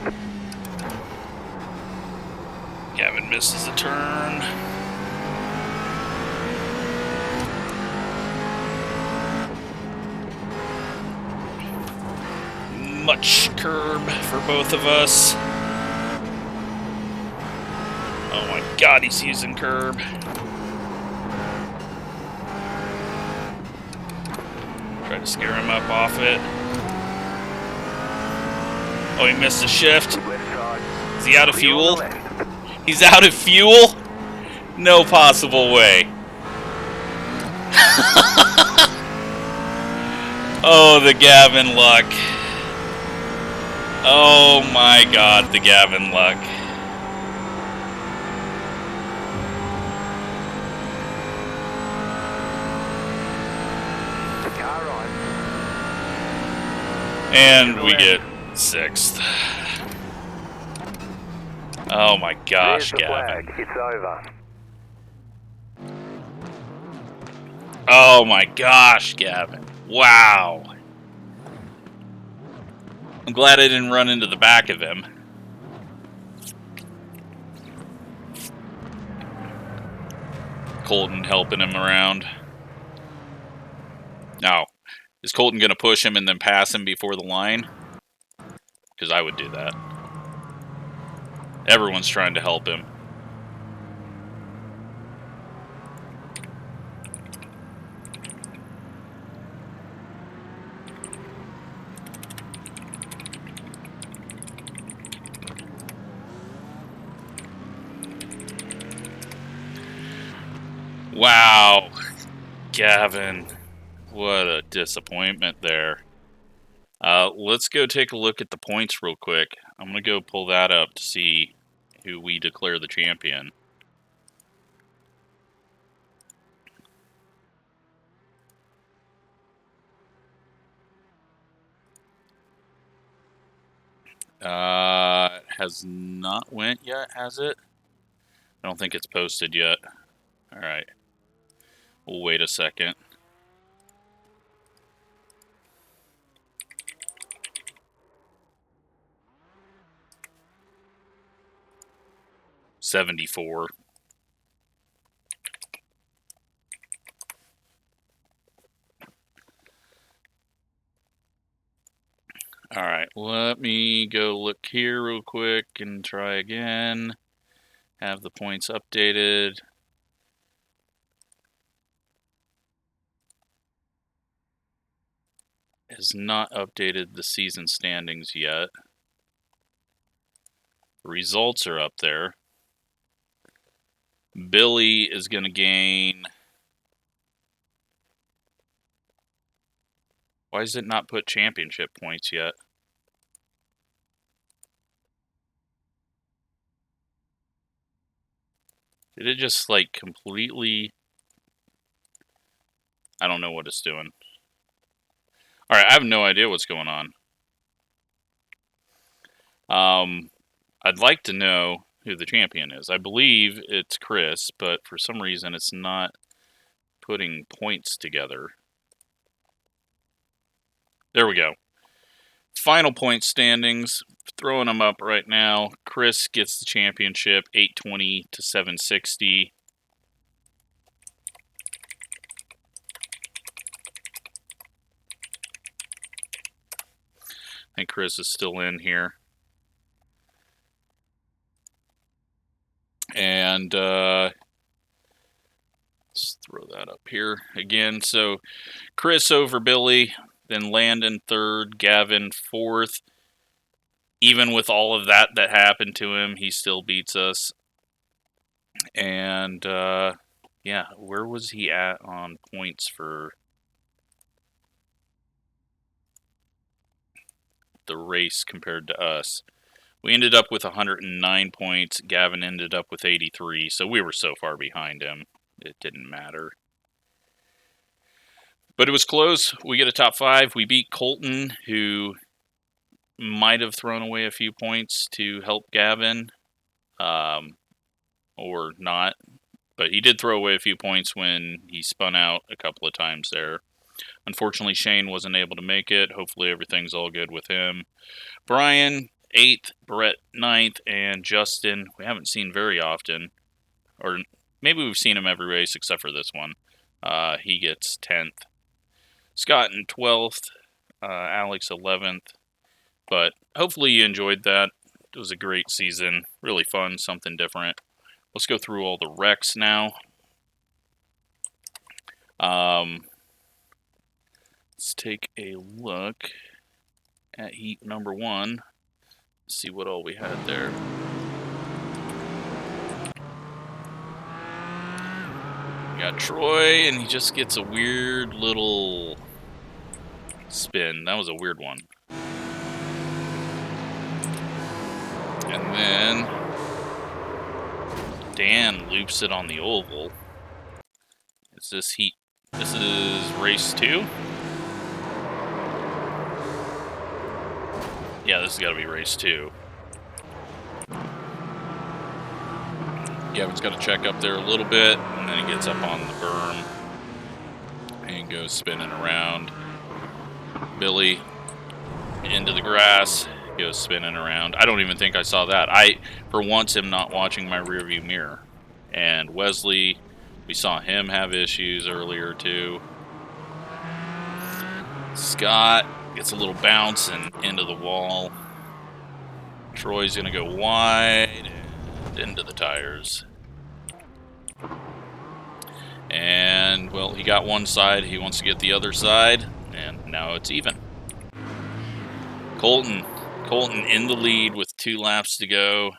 Gavin misses the turn. Much curb for both of us. Oh my god, he's using curb. Try to scare him up off it. Oh, he missed a shift. Is he out of fuel? He's out of fuel? No possible way. Oh, the Gavin luck. Oh my god, the Gavin luck. And we get 6th. Oh my gosh, There's the Gavin. flag. It's over. Oh my gosh, Gavin. Wow. I'm glad I didn't run into the back of him. Colton helping him around. Now, is Colton going to push him and then pass him before the line? Because I would do that. Everyone's trying to help him. Wow, Gavin, what a disappointment there. Let's go take a look at the points real quick. I'm going to go pull that up to see who we declare the champion. Has not went yet, has it? I don't think it's posted yet. All right. We'll wait a second. $74. All right, let me go look here real quick and try again. Have the points updated. Has not updated the season standings yet. The results are up there. Billy is going to gain... Why does it not put championship points yet? Did it just, like, completely... I don't know what it's doing. Alright, I have no idea what's going on. I'd like to know who the champion is. I believe it's Chris, but for some reason it's not putting points together. There we go. Final point standings. Throwing them up right now. Chris gets the championship, 820 to 760. I think Chris is still in here. And let's throw that up here again. So Chris over Billy, then Landon third, Gavin fourth. Even with all of that happened to him, he still beats us. And yeah, where was he at on points for the race compared to us? We ended up with 109 points. Gavin ended up with 83, so we were so far behind him, it didn't matter. But it was close. We get a top 5. We beat Colton, who might have thrown away a few points to help Gavin, or not. But he did throw away a few points when he spun out a couple of times there. Unfortunately, Shane wasn't able to make it. Hopefully everything's all good with him. Brian, 8th, Brett, 9th, and Justin, we haven't seen very often. Or maybe we've seen him every race except for this one. He gets 10th. Scott in 12th. Alex, 11th. But hopefully you enjoyed that. It was a great season. Really fun, something different. Let's go through all the wrecks now. Let's take a look at heat number 1. See what all we had there. We got Troy, and he just gets a weird little spin. That was a weird one. And then Dan loops it on the oval. Is this heat? This is race 2. Yeah, this has got to be race 2. Gavin's got to check up there a little bit, and then he gets up on the berm and goes spinning around. Billy into the grass, goes spinning around. I don't even think I saw that. I, for once, am not watching my rearview mirror. And Wesley, we saw him have issues earlier too. Scott gets a little bounce and into the wall. Troy's going to go wide and into the tires. And, well, he got one side. He wants to get the other side. And now it's even. Colton in the lead with 2 laps to go.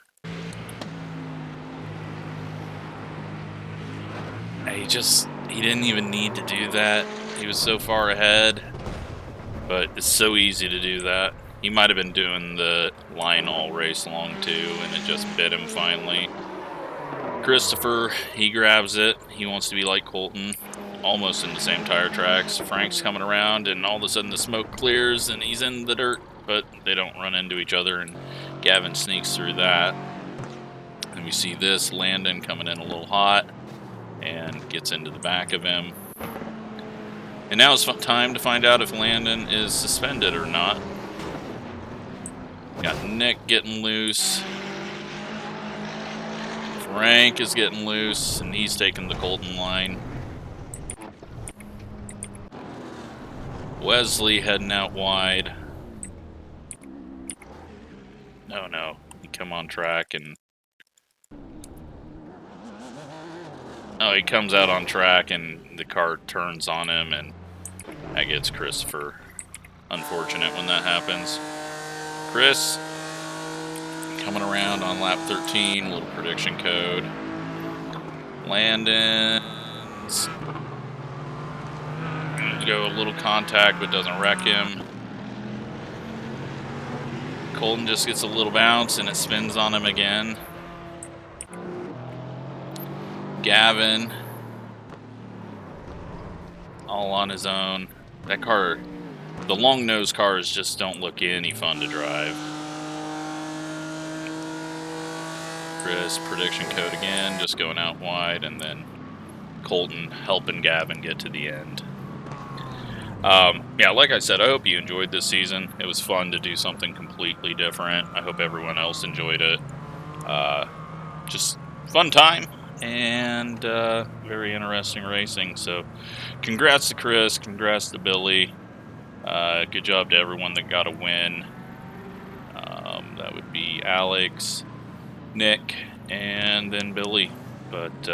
He didn't even need to do that. He was so far ahead. But it's so easy to do that. He might have been doing the line all race long too, and it just bit him finally. Christopher, he grabs it. He wants to be like Colton, almost in the same tire tracks. Frank's coming around, and all of a sudden the smoke clears, and he's in the dirt, but they don't run into each other, and Gavin sneaks through that. And we see this, Landon coming in a little hot, and gets into the back of him. And now it's time to find out if Landon is suspended or not. Got Nick getting loose. Frank is getting loose, and he's taking the Colton line. Wesley heading out wide. No. He come on track and... Oh, he comes out on track and the car turns on him, and that gets Christopher. Unfortunate when that happens. Chris coming around on lap 13, little prediction code. Landon's gonna go a little contact but doesn't wreck him. Colton just gets a little bounce and it spins on him again. Gavin, all on his own. That car, the long nose cars just don't look any fun to drive. Chris, prediction code again, just going out wide, and then Colton helping Gavin get to the end. Yeah, like I said, I hope you enjoyed this season. It was fun to do something completely different. I hope everyone else enjoyed it. Just fun time. And very interesting racing. So congrats to Chris, congrats to Billy. Good job to everyone that got a win. That would be Alex, Nick, and then Billy. But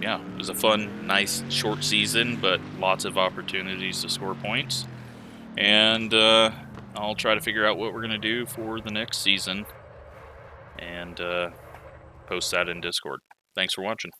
yeah, it was a fun, nice, short season, but lots of opportunities to score points. And I'll try to figure out what we're going to do for the next season and post that in Discord. Thanks for watching.